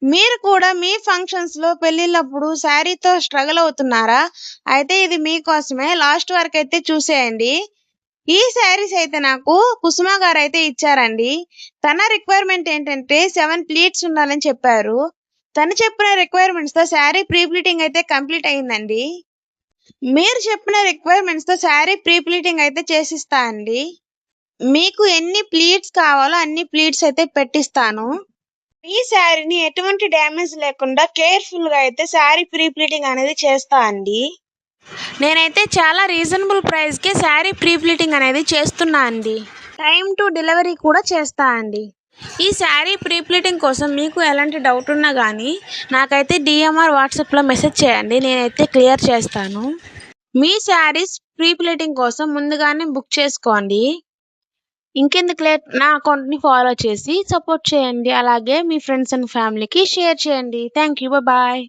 మీరు కూడా మీ ఫంక్షన్స్‌లో, పెళ్ళిళ్ళప్పుడు శారీతో స్ట్రగల్ అవుతున్నారా? అయితే ఇది మీకోసమే. లాస్ట్ వరకైతే చూసేయండి. ఈ శారీస్ అయితే నాకు కుసుమ గారైతే ఇచ్చారండి. తన రిక్వైర్మెంట్ ఏంటంటే 7 ప్లీట్స్ ఉండాలని చెప్పారు. తను చెప్పిన రిక్వైర్మెంట్స్‌తో శారీ ప్రీ ప్లీటింగ్ అయితే కంప్లీట్ అయిందండి. మీరు చెప్పిన రిక్వైర్మెంట్స్‌తో శారీ ప్రీ ప్లీటింగ్ అయితే చేసిస్తా అండి. మీకు ఎన్ని ప్లీట్స్ కావాలో అన్ని ప్లీట్స్ అయితే పెట్టిస్తాను. ఈ శారీని ఎటువంటి డ్యామేజ్ లేకుండా కేర్‌ఫుల్‌గా అయితే శారీ ప్రీ ప్లీటింగ్ అనేది చేస్తా అండి. నేనైతే చాలా రీజనబుల్ ప్రైస్‌కే శారీ ప్రీ ప్లీటింగ్ అనేది చేస్తున్నా అండి. టైమ్ టు డెలివరీ కూడా చేస్తా అండి. ఈ శారీ ప్రీ ప్లీటింగ్ కోసం మీకు ఎలాంటి డౌట్ ఉన్నా కానీ నాకైతే డిఎంఆర్ వాట్సాప్‌లో మెసేజ్ చేయండి. నేనైతే క్లియర్ చేస్తాను. మీ శారీస్ ప్రీ ప్లీటింగ్ కోసం ముందుగానే బుక్ చేసుకోండి. ఇంకెందుకు లేట్, నా అకౌంట్‌ని ఫాలో చేసి సపోర్ట్ చేయండి. అలాగే మీ ఫ్రెండ్స్ అండ్ ఫ్యామిలీకి షేర్ చేయండి. Thank you. బాయ్.